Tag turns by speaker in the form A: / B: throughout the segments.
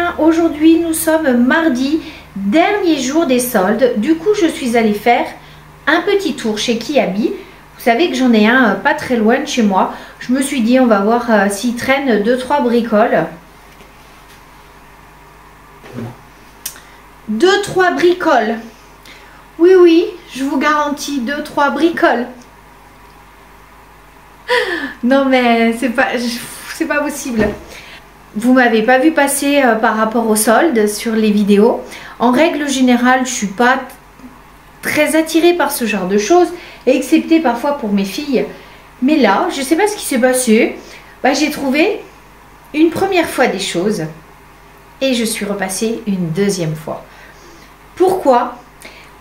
A: matin. Aujourd'hui nous sommes mardi, dernier jour des soldes. Du coup je suis allée faire un petit tour chez Kiabi. Vous savez que j'en ai un pas très loin de chez moi. Je me suis dit on va voir s'il traîne 2-3 bricoles. 2-3 bricoles. Oui, oui, je vous garantis 2-3 bricoles. Non mais c'est pas possible. Vous m'avez pas vu passer par rapport aux soldes sur les vidéos. En règle générale, je suis pas très attirée par ce genre de choses, excepté parfois pour mes filles. Mais là, je sais pas ce qui s'est passé. J'ai trouvé une première fois des choses et je suis repassée une deuxième fois. Pourquoi?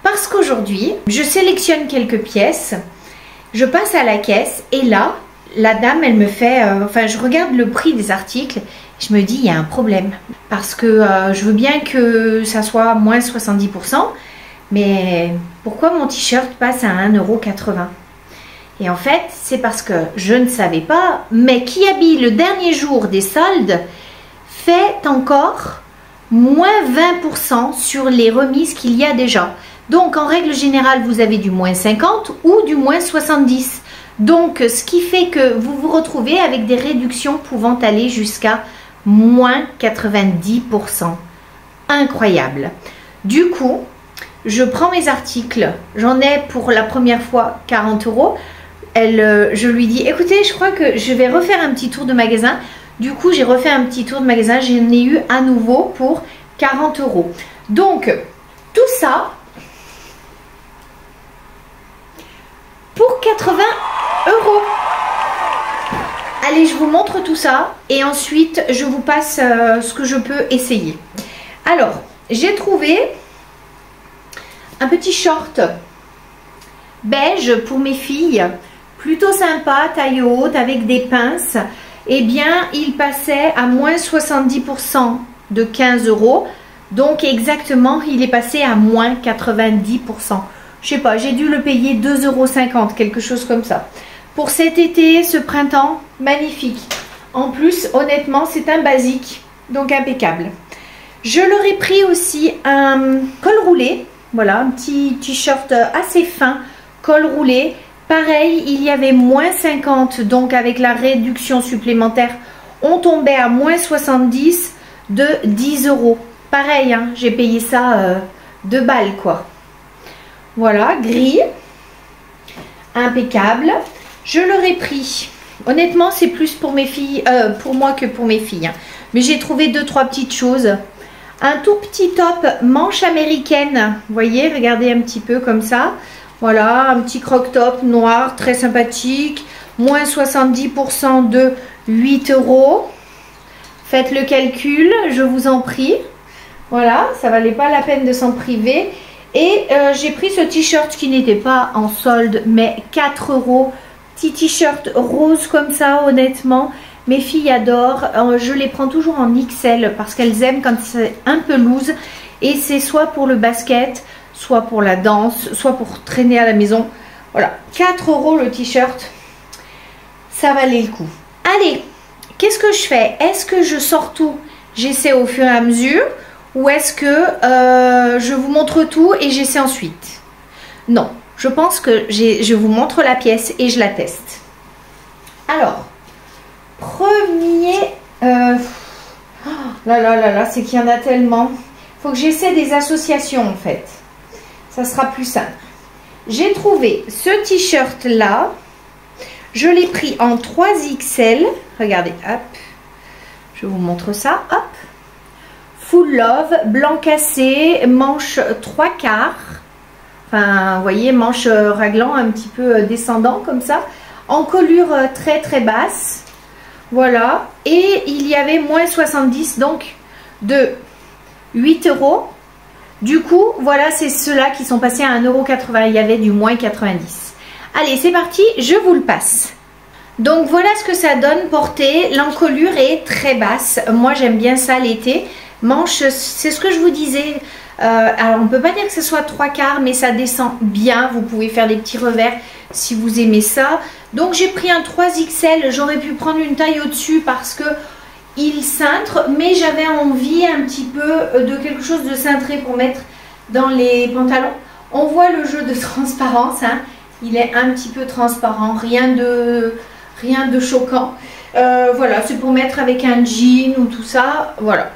A: Parce qu'aujourd'hui, je sélectionne quelques pièces, je passe à la caisse et là, la dame, elle me fait... je regarde le prix des articles, je me dis, il y a un problème. Parce que je veux bien que ça soit moins 70%, mais pourquoi mon t-shirt passe à 1,80 €? Et en fait, c'est parce que je ne savais pas, mais Kiabi, le dernier jour des soldes, fait encore moins 20% sur les remises qu'il y a déjà. Donc, en règle générale, vous avez du moins 50 ou du moins 70. Donc, ce qui fait que vous vous retrouvez avec des réductions pouvant aller jusqu'à moins 90%. Incroyable. Du coup, je prends mes articles. J'en ai pour la première fois 40 €. Je lui dis, écoutez, je crois que je vais refaire un petit tour de magasin. Du coup, j'ai refait un petit tour de magasin. J'en ai eu à nouveau pour 40 €. Donc, tout ça pour 80 €. Allez, je vous montre tout ça et ensuite, je vous passe ce que je peux essayer. Alors, j'ai trouvé un petit short beige pour mes filles. Plutôt sympa, taille haute, avec des pinces. Eh bien, il passait à moins 70% de 15 €. Donc, exactement, il est passé à moins 90%. Je sais pas, j'ai dû le payer 2,50 €, quelque chose comme ça. Pour cet été, ce printemps, magnifique. En plus, honnêtement, c'est un basique, donc impeccable. Je leur ai pris aussi un col roulé. Voilà, un petit t-shirt assez fin, col roulé. Pareil, il y avait moins 50, donc avec la réduction supplémentaire, on tombait à moins 70 de 10 €. Pareil, hein, j'ai payé ça 2 balles, quoi. Voilà, gris, impeccable. Je leur ai pris, honnêtement, c'est plus pour mes filles, pour moi que pour mes filles. Hein. Mais j'ai trouvé 2-3 petites choses. Un tout petit top manche américaine, vous voyez, regardez un petit peu comme ça. Voilà, un petit croc-top noir, très sympathique. Moins 70% de 8 €. Faites le calcul, je vous en prie. Voilà, ça valait pas la peine de s'en priver. Et j'ai pris ce t-shirt qui n'était pas en solde, mais 4 €. Petit t-shirt rose comme ça, honnêtement. Mes filles adorent. Je les prends toujours en XL parce qu'elles aiment quand c'est un peu loose. Et c'est soit pour le basket, soit pour la danse, soit pour traîner à la maison. Voilà, 4 € le t-shirt. Ça valait le coup. Allez, qu'est-ce que je fais? Est-ce que je sors tout? J'essaie au fur et à mesure. Ou est-ce que je vous montre tout et j'essaie ensuite? Non, je pense que je vous montre la pièce et je la teste. Alors, premier... là, c'est qu'il y en a tellement. Il faut que j'essaie des associations en fait. Ça sera plus simple. J'ai trouvé ce t-shirt là. Je l'ai pris en 3XL. Regardez, hop. Je vous montre ça, hop. Full Love, blanc cassé, manche 3/4. Enfin, vous voyez, manche raglant un petit peu descendant comme ça. En colure très très basse. Voilà. Et il y avait moins 70, donc de 8 €. Du coup, voilà, c'est ceux-là qui sont passés à 1,80 €. Il y avait du moins 90. Allez, c'est parti, je vous le passe. Donc, voilà ce que ça donne porté. L'encolure est très basse. Moi, j'aime bien ça l'été. Manche, c'est ce que je vous disais. Alors, on ne peut pas dire que ce soit 3/4, mais ça descend bien. Vous pouvez faire des petits revers si vous aimez ça. Donc, j'ai pris un 3XL. J'aurais pu prendre une taille au-dessus parce que il cintre, mais j'avais envie un petit peu de quelque chose de cintré pour mettre dans les pantalons. On voit le jeu de transparence, hein. Il est un petit peu transparent, rien de choquant. Voilà, c'est pour mettre avec un jean ou tout ça, voilà.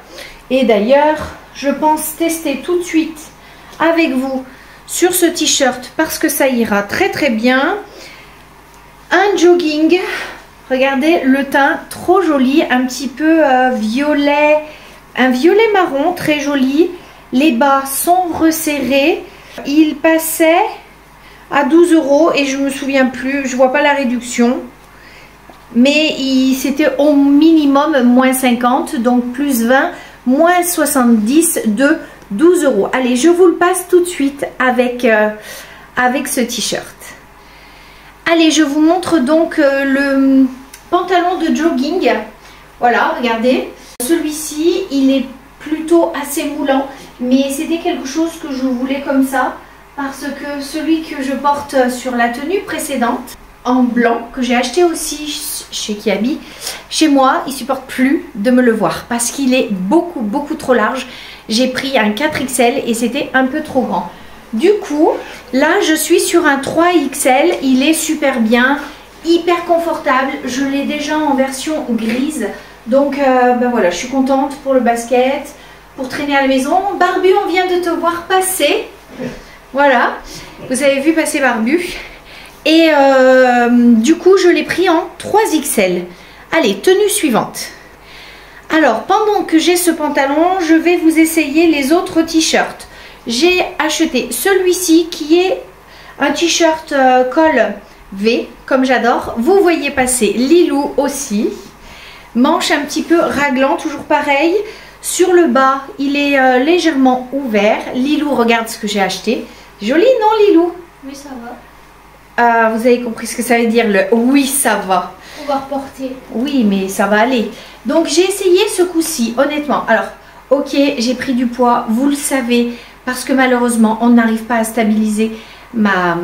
A: Et d'ailleurs, je pense tester tout de suite avec vous sur ce t-shirt parce que ça ira très très bien. Un jogging, regardez le teint, trop joli, un petit peu violet, un violet marron, très joli. Les bas sont resserrés. Il passait à 12 € et je me souviens plus, je vois pas la réduction. Mais c'était au minimum moins 50, donc plus 20, moins 70 de 12 €. Allez, je vous le passe tout de suite avec ce t-shirt. Allez, je vous montre donc le pantalon de jogging. Voilà, regardez. Celui-ci, il est plutôt assez moulant, mais c'était quelque chose que je voulais comme ça, parce que celui que je porte sur la tenue précédente, en blanc, que j'ai acheté aussi chez Kiabi, chez moi, il supporte plus de me le voir parce qu'il est beaucoup trop large. J'ai pris un 4XL et c'était un peu trop grand. Du coup, là je suis sur un 3XL, il est super bien, hyper confortable. Je l'ai déjà en version grise, donc ben voilà, je suis contente pour le basket, pour traîner à la maison. Barbu, on vient de te voir passer, voilà, vous avez vu passer Barbu. Et du coup, je l'ai pris en 3XL. Allez, tenue suivante. Alors, pendant que j'ai ce pantalon, je vais vous essayer les autres t-shirts. J'ai acheté celui-ci qui est un t-shirt col V, comme j'adore. Vous voyez passer Lilou aussi. Manche un petit peu raglant, toujours pareil. Sur le bas, il est légèrement ouvert. Lilou, regarde ce que j'ai acheté. Joli, non, Lilou?
B: Oui, ça va.
A: Vous avez compris ce que ça veut dire, le oui ça va.
B: On va reporter.
A: Oui, mais ça va aller. Donc j'ai essayé ce coup-ci, honnêtement. Alors, ok, j'ai pris du poids, vous le savez, parce que malheureusement, on n'arrive pas à stabiliser ma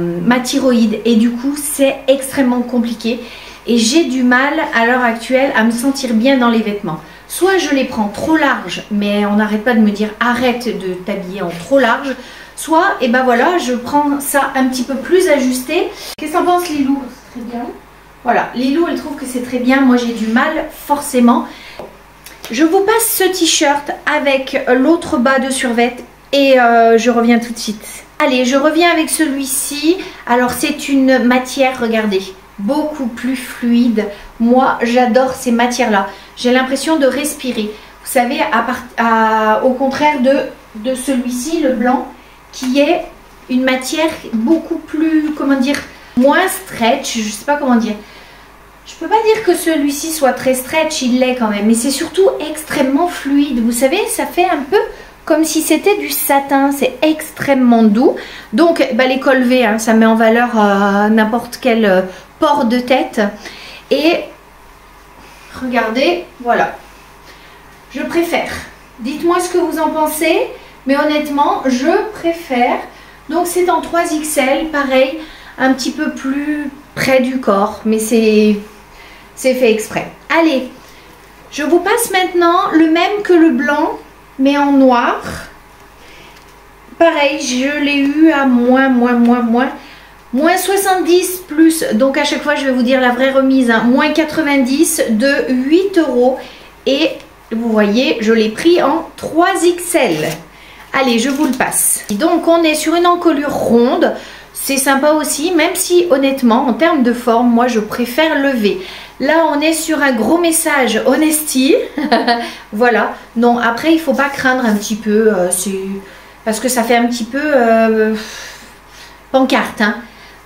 A: thyroïde. Et du coup, c'est extrêmement compliqué. Et j'ai du mal, à l'heure actuelle, à me sentir bien dans les vêtements. Soit je les prends trop larges, mais on n'arrête pas de me dire arrête de t'habiller en trop large. Soit, et ben voilà, je prends ça un petit peu plus ajusté. Qu'est-ce que t'en penses, Lilou?
B: Très bien.
A: Voilà, Lilou, elle trouve que c'est très bien. Moi, j'ai du mal, forcément. Je vous passe ce t-shirt avec l'autre bas de survêt et je reviens tout de suite. Allez, je reviens avec celui-ci. Alors, c'est une matière, regardez, beaucoup plus fluide. Moi, j'adore ces matières-là. J'ai l'impression de respirer. Vous savez, au contraire de celui-ci, le blanc, qui est une matière beaucoup plus, comment dire, moins stretch, je sais pas comment dire. Je peux pas dire que celui-ci soit très stretch, il l'est quand même, mais c'est surtout extrêmement fluide. Vous savez, ça fait un peu comme si c'était du satin, c'est extrêmement doux. Donc, bah, les cols V, hein, ça met en valeur n'importe quel port de tête. Et regardez, voilà, je préfère. Dites-moi ce que vous en pensez. Mais honnêtement, je préfère. Donc c'est en 3XL, pareil, un petit peu plus près du corps. Mais c'est fait exprès. Allez, je vous passe maintenant le même que le blanc, mais en noir. Pareil, je l'ai eu à moins 70 plus. Donc à chaque fois, je vais vous dire la vraie remise. Hein, moins 90 de 8 €. Et vous voyez, je l'ai pris en 3XL. Allez, je vous le passe. Donc, on est sur une encolure ronde. C'est sympa aussi, même si, honnêtement, en termes de forme, moi, je préfère le V. Là, on est sur un gros message honesty. Voilà. Non, après, il ne faut pas craindre un petit peu. Parce que ça fait un petit peu pancarte. Hein.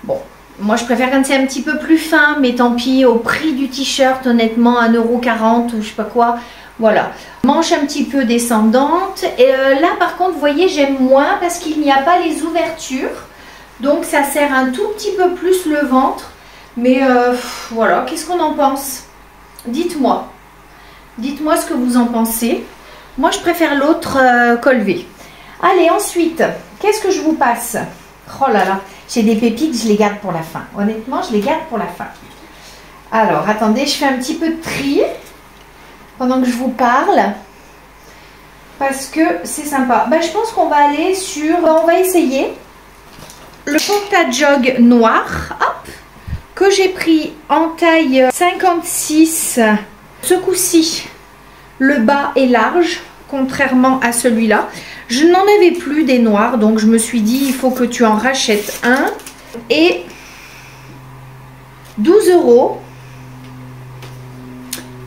A: Bon, moi, je préfère quand c'est un petit peu plus fin. Mais tant pis, au prix du t-shirt, honnêtement, 1,40 € ou je sais pas quoi. Voilà, manche un petit peu descendante. Et là par contre, vous voyez, j'aime moins parce qu'il n'y a pas les ouvertures. Donc ça serre un tout petit peu plus le ventre. Mais voilà, qu'est-ce qu'on en pense? Dites-moi. Dites-moi ce que vous en pensez. Moi, je préfère l'autre col V. Allez, ensuite, qu'est-ce que je vous passe? Oh là là, j'ai des pépites, je les garde pour la fin. Honnêtement, je les garde pour la fin. Alors, attendez, je fais un petit peu de tri. pendant que je vous parle. Parce que c'est sympa. Bah, je pense qu'on va aller sur... On va essayer le porta-jog noir. Hop, que j'ai pris en taille 56. Ce coup-ci, le bas est large, contrairement à celui-là. Je n'en avais plus des noirs, donc je me suis dit, il faut que tu en rachètes un. Et 12 €.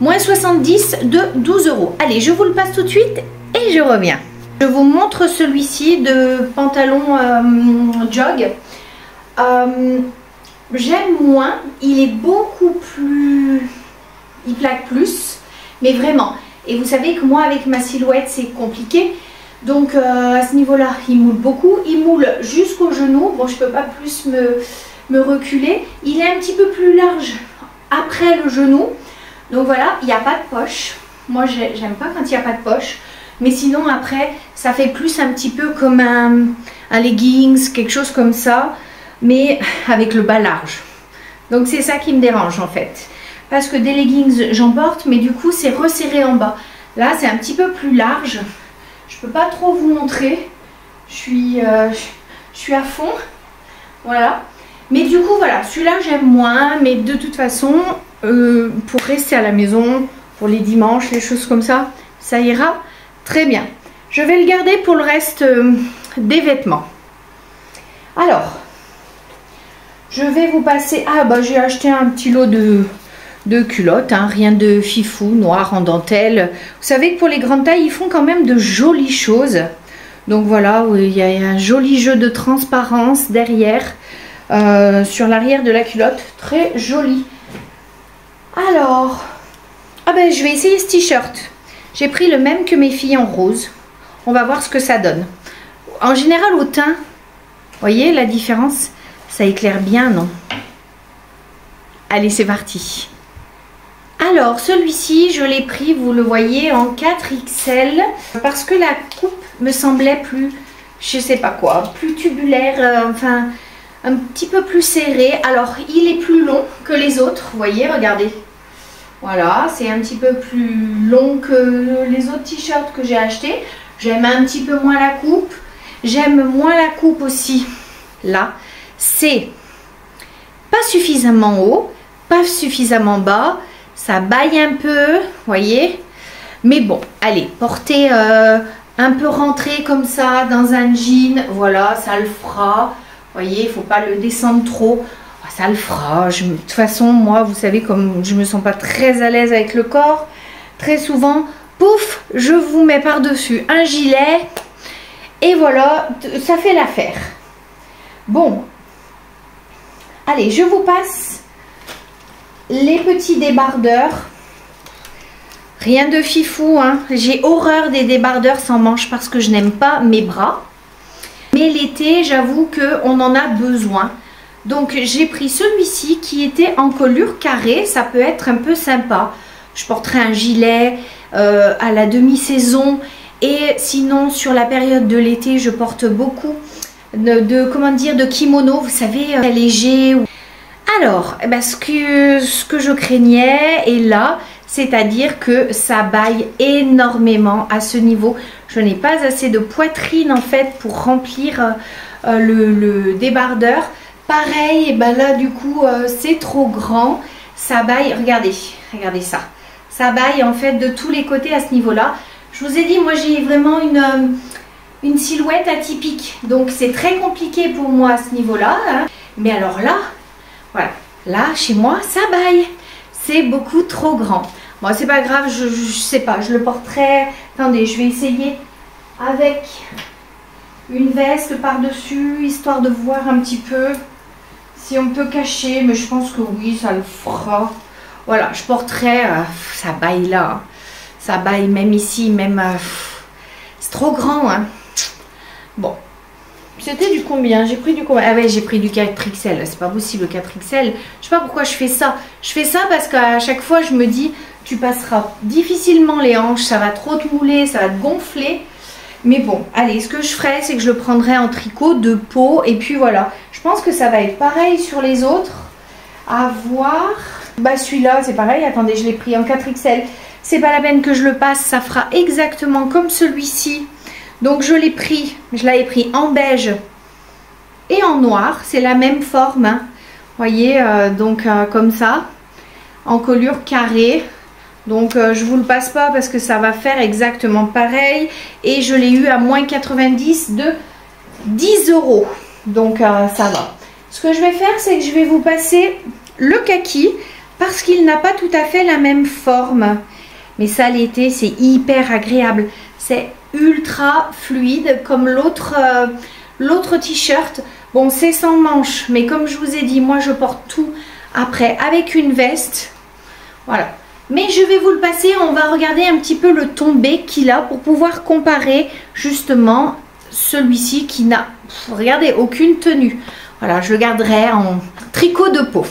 A: Moins 70 de 12 €. Allez, je vous le passe tout de suite et je reviens. Je vous montre celui-ci de pantalon jog. J'aime moins. Il est beaucoup plus... Il plaque plus. Mais vraiment. Et vous savez que moi, avec ma silhouette, c'est compliqué. Donc, à ce niveau-là, il moule beaucoup. Il moule jusqu'au genou. Bon, je ne peux pas plus me reculer. Il est un petit peu plus large après le genou. Donc voilà, il n'y a pas de poche. Moi, j'aime pas quand il n'y a pas de poche. Mais sinon, après, ça fait plus un petit peu comme un leggings, quelque chose comme ça. Mais avec le bas large. Donc c'est ça qui me dérange en fait. Parce que des leggings, j'en porte, mais du coup, c'est resserré en bas. Là, c'est un petit peu plus large. Je peux pas trop vous montrer. Je suis à fond. Voilà. Mais du coup, voilà, celui-là, j'aime moins. Mais de toute façon, pour rester à la maison, pour les dimanches, les choses comme ça, ça ira très bien. Je vais le garder pour le reste des vêtements. Alors, je vais vous passer... Ah, bah, j'ai acheté un petit lot de culottes, hein, rien de fifou, noir en dentelle. Vous savez que pour les grandes tailles, ils font quand même de jolies choses. Donc voilà, il y a un joli jeu de transparence derrière, sur l'arrière de la culotte. Très joli. Alors, ah ben, je vais essayer ce t-shirt. J'ai pris le même que mes filles en rose. On va voir ce que ça donne. En général, au teint, vous voyez la différence? Ça éclaire bien, non? Allez, c'est parti. Alors, celui-ci, je l'ai pris, vous le voyez, en 4XL. Parce que la coupe me semblait plus, je sais pas quoi, plus tubulaire, enfin, un petit peu plus serré. Alors, il est plus long que les autres, vous voyez, regardez. Voilà, c'est un petit peu plus long que les autres t-shirts que j'ai achetés. J'aime un petit peu moins la coupe. J'aime moins la coupe aussi. Là, c'est pas suffisamment haut, pas suffisamment bas. Ça baille un peu, voyez. Mais bon, allez, porter un peu rentré comme ça dans un jean, voilà, ça le fera. Voyez, il ne faut pas le descendre trop. Ça le fera. De toute façon, moi, vous savez, comme je ne me sens pas très à l'aise avec le corps, très souvent, pouf, je vous mets par-dessus un gilet. Et voilà, ça fait l'affaire. Bon. Allez, je vous passe les petits débardeurs. Rien de fifou, hein. J'ai horreur des débardeurs sans manches parce que je n'aime pas mes bras. Mais l'été, j'avoue qu'on en a besoin. Donc j'ai pris celui-ci qui était en colure carrée. Ça peut être un peu sympa. Je porterai un gilet à la demi-saison. Et sinon, sur la période de l'été, je porte beaucoup de kimono. Vous savez, léger. Alors, eh ben, ce que je craignais est là. C'est-à-dire que ça baille énormément à ce niveau. Je n'ai pas assez de poitrine en fait pour remplir le débardeur. Pareil, et ben là du coup c'est trop grand. Ça baille, regardez ça. Ça baille en fait de tous les côtés à ce niveau-là. Je vous ai dit, moi j'ai vraiment une silhouette atypique. Donc c'est très compliqué pour moi à ce niveau-là. Hein. Mais alors là, voilà. Là, chez moi, ça baille. C'est beaucoup trop grand. Bon, c'est pas grave, je sais pas, je le porterai. Attendez, je vais essayer avec une veste par-dessus, histoire de voir un petit peu si on peut cacher. Mais je pense que oui, ça le fera. Voilà, je porterai, ça baille là. Ça baille même ici, même... c'est trop grand, hein. Bon. C'était du combien? J'ai pris du combien? Ah ouais, j'ai pris du 4XL. C'est pas possible, 4XL. Je sais pas pourquoi je fais ça. Je fais ça parce qu'à chaque fois, je me dis, tu passeras difficilement les hanches. Ça va trop te mouler, ça va te gonfler. Mais bon, allez, ce que je ferai, c'est que je le prendrai en tricot de peau. Et puis voilà. Je pense que ça va être pareil sur les autres. À voir. Bah celui-là, c'est pareil. Attendez, je l'ai pris en 4XL. c'est pas la peine que je le passe, ça fera exactement comme celui-ci. Donc je l'ai pris, je l'avais pris en beige et en noir, c'est la même forme, hein. Voyez, comme ça, en colure carrée. Donc je vous le passe pas parce que ça va faire exactement pareil. Et je l'ai eu à moins 90 de 10 €. Donc ça va. Ce que je vais faire, c'est que je vais vous passer le kaki parce qu'il n'a pas tout à fait la même forme. Mais ça, l'été, c'est hyper agréable. C'est ultra fluide comme l'autre t-shirt. Bon, c'est sans manches, mais comme je vous ai dit, moi je porte tout après avec une veste. Voilà. Mais je vais vous le passer, on va regarder un petit peu le tombé qu'il a pour pouvoir comparer justement celui-ci qui n'a, regardez, aucune tenue. Voilà, je le garderai en tricot de peau.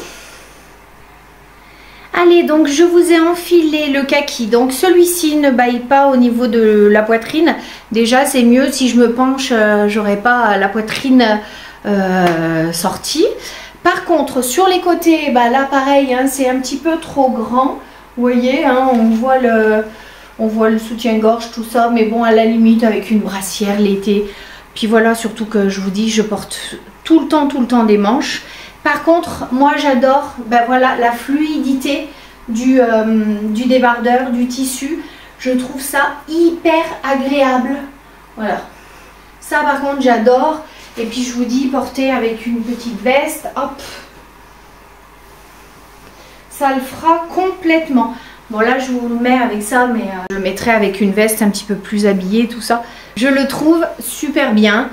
A: Allez, donc je vous ai enfilé le kaki. Donc celui-ci ne baille pas au niveau de la poitrine. Déjà, c'est mieux si je me penche, j'aurai pas la poitrine sortie. Par contre, sur les côtés, bah là pareil, hein, c'est un petit peu trop grand. Vous voyez, hein, on voit le soutien-gorge, tout ça, mais bon, à la limite, avec une brassière l'été. Puis voilà, surtout que je vous dis, je porte tout le temps des manches. Par contre, moi, j'adore, ben voilà, la fluidité du débardeur, du tissu. Je trouve ça hyper agréable. Voilà. Ça, par contre, j'adore. Et puis, je vous dis, porter avec une petite veste, hop. Ça le fera complètement. Bon là je vous le mets avec ça, mais je le mettrai avec une veste un petit peu plus habillée, tout ça. Je le trouve super bien,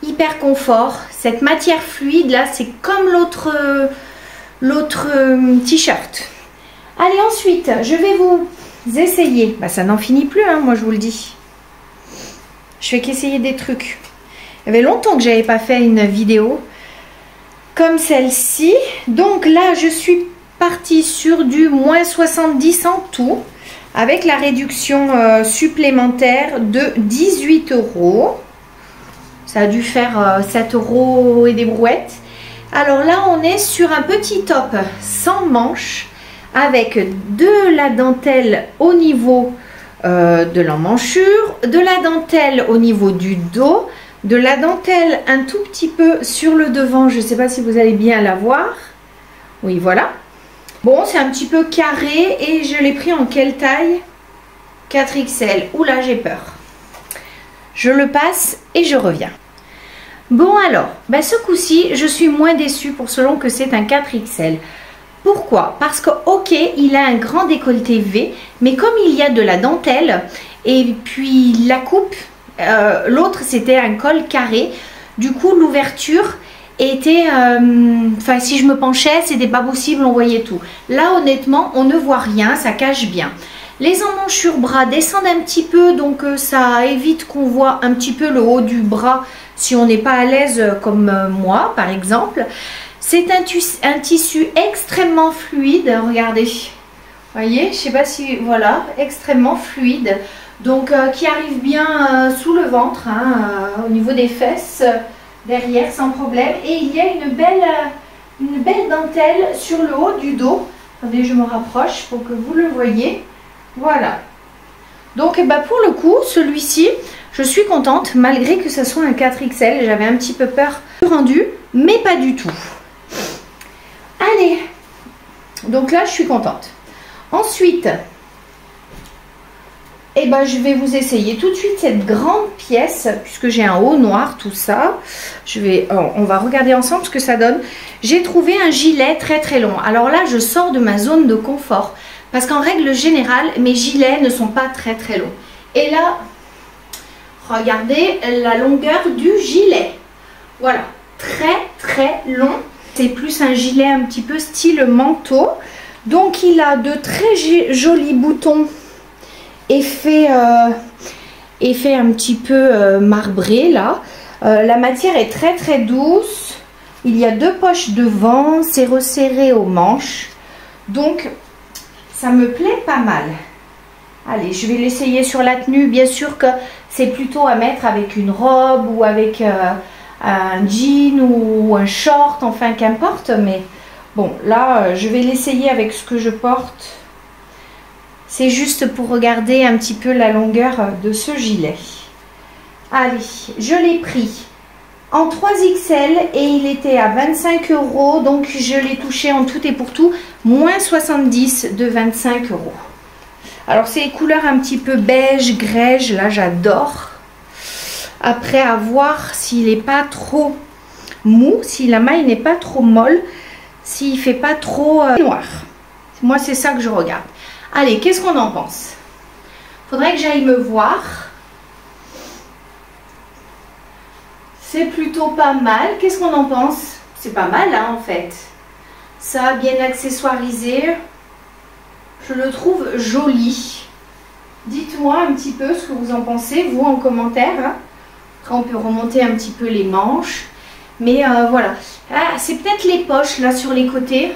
A: hyper confort. Cette matière fluide là, c'est comme l'autre t-shirt. Allez, ensuite, je vais vous essayer. Bah, ça n'en finit plus, hein, moi je vous le dis. Je fais qu'essayer des trucs. Il y avait longtemps que j'avais pas fait une vidéo comme celle-ci. Donc là, je suis partie sur du moins 70 en tout, avec la réduction supplémentaire de 18 €. Ça a dû faire 7 € et des brouettes. Alors là, on est sur un petit top sans manches, avec de la dentelle au niveau de l'emmanchure, de la dentelle au niveau du dos, de la dentelle un tout petit peu sur le devant. Je ne sais pas si vous allez bien la voir. Oui, voilà. Bon, c'est un petit peu carré et je l'ai pris en quelle taille? 4XL. Oula, j'ai peur. Je le passe et je reviens. Bon alors, ben ce coup-ci, je suis moins déçue pour selon que c'est un 4XL. Pourquoi? Parce que ok, il a un grand décolleté V, mais comme il y a de la dentelle et puis la coupe, l'autre c'était un col carré, du coup l'ouverture était, enfin si je me penchais, c'était pas possible, on voyait tout. Là honnêtement, on ne voit rien, ça cache bien. Les emmanchures bras descendent un petit peu, donc ça évite qu'on voit un petit peu le haut du bras si on n'est pas à l'aise comme moi par exemple. C'est un tissu extrêmement fluide, regardez, voyez, je sais pas si, voilà, extrêmement fluide, donc qui arrive bien sous le ventre, hein, au niveau des fesses, derrière sans problème. Et il y a une belle dentelle sur le haut du dos. Attendez, je me rapproche pour que vous le voyez. Voilà. Donc bah, pour le coup, celui-ci, je suis contente malgré que ce soit un 4XL. J'avais un petit peu peur du rendu, mais pas du tout. Allez, donc là je suis contente. Ensuite, eh ben, je vais vous essayer tout de suite cette grande pièce, puisque j'ai un haut noir, tout ça. On va regarder ensemble ce que ça donne. J'ai trouvé un gilet très très long. Alors là, je sors de ma zone de confort, parce qu'en règle générale, mes gilets ne sont pas très très longs. Et là, regardez la longueur du gilet. Voilà, très très long. C'est plus un gilet un petit peu style manteau. Donc il a de très jolis boutons effet un petit peu marbré là. La matière est très très douce. Il y a deux poches devant, c'est resserré aux manches. Donc ça me plaît pas mal. Allez, je vais l'essayer sur la tenue. Bien sûr que c'est plutôt à mettre avec une robe ou avec un jean ou un short, enfin qu'importe. Mais bon, là, je vais l'essayer avec ce que je porte. C'est juste pour regarder un petit peu la longueur de ce gilet. Allez, je l'ai pris en 3XL et il était à 25 €. Donc je l'ai touché en tout et pour tout, moins 70 de 25 €. Alors c'est les couleurs un petit peu beige, grège, là j'adore. Après à voir s'il n'est pas trop mou, si la maille n'est pas trop molle, s'il fait pas trop noir. Moi c'est ça que je regarde. Allez, qu'est-ce qu'on en pense? Faudrait que j'aille me voir. C'est plutôt pas mal. Qu'est-ce qu'on en pense? C'est pas mal hein, en fait. Ça bien accessoirisé. Je le trouve joli. Dites-moi un petit peu ce que vous en pensez, vous en commentaire. Hein. Après on peut remonter un petit peu les manches. Mais voilà. Ah, c'est peut-être les poches là sur les côtés.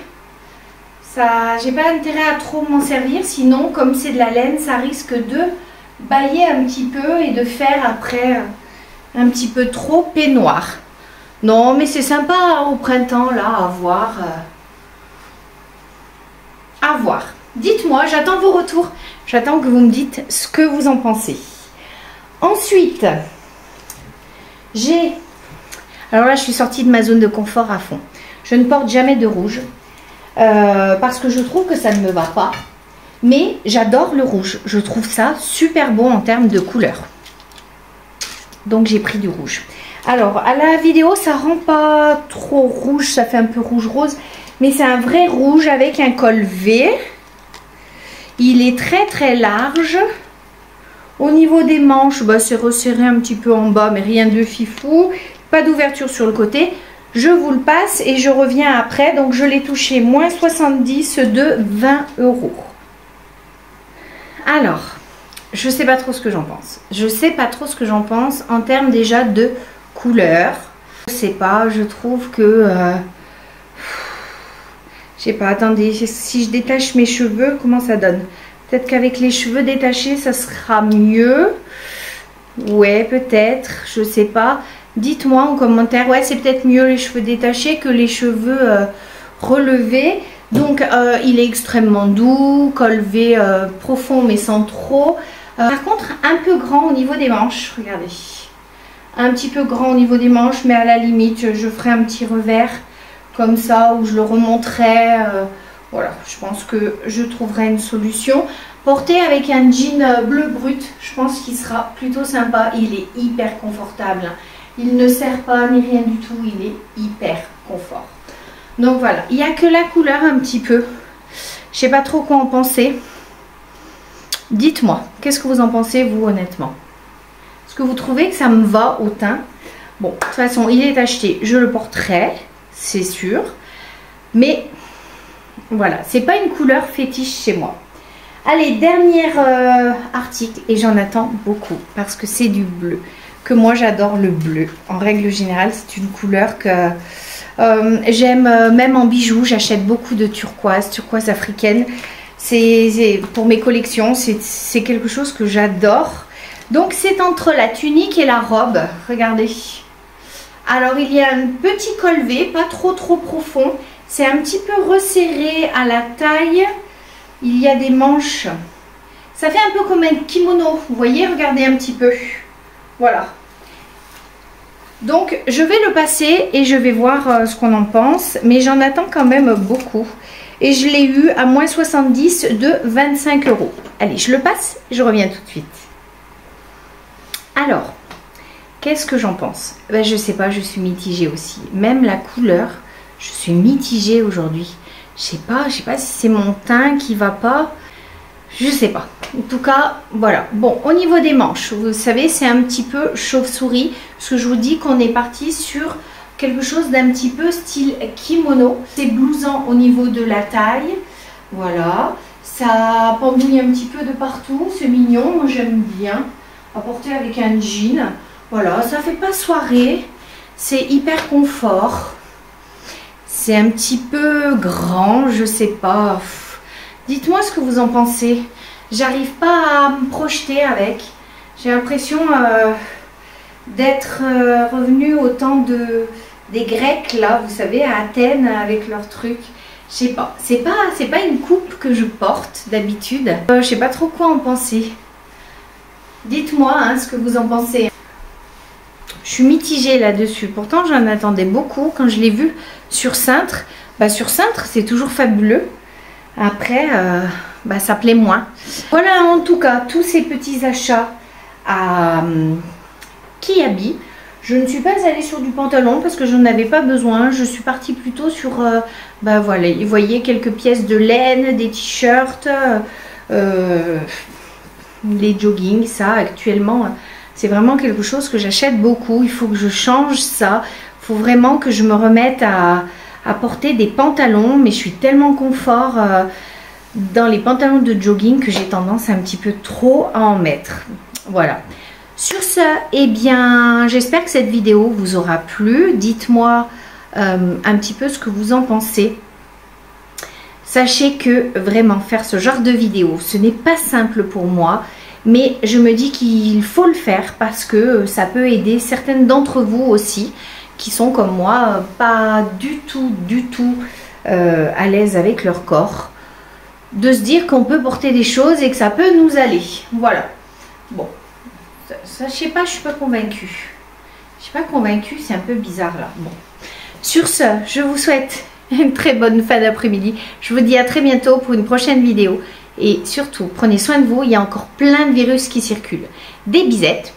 A: Ça, j'ai pas intérêt à trop m'en servir. Sinon, comme c'est de la laine, ça risque de bailler un petit peu et de faire après un petit peu trop peignoir. Non, mais c'est sympa au printemps là à voir. À voir. Dites-moi, j'attends vos retours. J'attends que vous me dites ce que vous en pensez. Ensuite, j'ai... Alors là, je suis sortie de ma zone de confort à fond. Je ne porte jamais de rouge. Parce que je trouve que ça ne me va pas. Mais j'adore le rouge. Je trouve ça super beau en termes de couleur. Donc j'ai pris du rouge. Alors à la vidéo, ça rend pas trop rouge. Ça fait un peu rouge-rose. Mais c'est un vrai rouge avec un col V. Il est très très large. Au niveau des manches, bah, c'est resserré un petit peu en bas. Mais rien de fifou. Pas d'ouverture sur le côté. Je vous le passe et je reviens après. Donc je l'ai touché moins 70 de 20 €. Alors, je sais pas trop ce que j'en pense. Je sais pas trop ce que j'en pense en termes déjà de couleur. Je sais pas, je trouve que... je sais pas, attendez, si je détache mes cheveux, comment ça donne? Peut-être qu'avec les cheveux détachés, ça sera mieux. Ouais, peut-être, je sais pas. Dites-moi en commentaire, ouais c'est peut-être mieux les cheveux détachés que les cheveux relevés. Donc il est extrêmement doux, col V profond mais sans trop. Par contre un peu grand au niveau des manches, regardez. Un petit peu grand au niveau des manches mais à la limite je ferai un petit revers comme ça où je le remonterai. Voilà, je pense que je trouverai une solution. Porté avec un jean bleu brut, je pense qu'il sera plutôt sympa. Il est hyper confortable. Il ne serre pas ni rien du tout, il est hyper confort. Donc voilà, il n'y a que la couleur un petit peu. Je sais pas trop quoi en penser. Dites-moi, qu'est-ce que vous en pensez vous honnêtement? Est-ce que vous trouvez que ça me va au teint? Bon, de toute façon, il est acheté, je le porterai, c'est sûr. Mais voilà, c'est pas une couleur fétiche chez moi. Allez, dernier article, et j'en attends beaucoup parce que c'est du bleu. Que moi j'adore le bleu. En règle générale, c'est une couleur que j'aime même en bijoux. J'achète beaucoup de turquoise africaine. C'est pour mes collections, c'est quelque chose que j'adore. Donc c'est entre la tunique et la robe. Regardez. Alors il y a un petit col V, pas trop profond. C'est un petit peu resserré à la taille. Il y a des manches. Ça fait un peu comme un kimono. Vous voyez, regardez un petit peu. Voilà. Donc, je vais le passer et je vais voir ce qu'on en pense. Mais j'en attends quand même beaucoup. Et je l'ai eu à moins 70 de 25 €. Allez, je le passe et je reviens tout de suite. Alors, qu'est-ce que j'en pense? Ben, je sais pas, je suis mitigée aussi. Même la couleur, je suis mitigée aujourd'hui. Je sais pas si c'est mon teint qui va pas. Je sais pas. En tout cas, voilà. Bon, au niveau des manches, vous savez, c'est un petit peu chauve-souris. Parce que je vous dis qu'on est parti sur quelque chose d'un petit peu style kimono. C'est blousant au niveau de la taille. Voilà. Ça pendouille un petit peu de partout. C'est mignon. Moi, j'aime bien. À porter avec un jean. Voilà. Ça fait pas soirée. C'est hyper confort. C'est un petit peu grand. Je sais pas. Dites-moi ce que vous en pensez. J'arrive pas à me projeter avec. J'ai l'impression d'être revenue au temps des Grecs, là, vous savez, à Athènes, avec leurs trucs. Je sais pas, c'est pas une coupe que je porte d'habitude. Je sais pas trop quoi en penser. Dites-moi hein, ce que vous en pensez. Je suis mitigée là-dessus. Pourtant, j'en attendais beaucoup quand je l'ai vu sur Cintre. Bah, sur Cintre, c'est toujours fabuleux. Après, ça plaît moins. Voilà en tout cas tous ces petits achats à Kiabi. Je ne suis pas allée sur du pantalon parce que je n'en avais pas besoin. Je suis partie plutôt sur, voilà, vous voyez quelques pièces de laine, des t-shirts, les joggings. Ça actuellement, c'est vraiment quelque chose que j'achète beaucoup. Il faut que je change ça. Il faut vraiment que je me remette à porter des pantalons. Mais je suis tellement confort dans les pantalons de jogging que j'ai tendance un petit peu trop à en mettre. Voilà. Sur ce, eh bien, j'espère que cette vidéo vous aura plu. Dites-moi un petit peu ce que vous en pensez. Sachez que vraiment faire ce genre de vidéo, ce n'est pas simple pour moi. Mais je me dis qu'il faut le faire parce que ça peut aider certaines d'entre vous aussi qui sont comme moi pas du tout à l'aise avec leur corps. De se dire qu'on peut porter des choses et que ça peut nous aller. Voilà. Bon. Ça, je sais pas, je suis pas convaincue. Je suis pas convaincue, c'est un peu bizarre là. Bon. Sur ce, je vous souhaite une très bonne fin d'après-midi. Je vous dis à très bientôt pour une prochaine vidéo. Et surtout, prenez soin de vous, il y a encore plein de virus qui circulent. Des bisettes.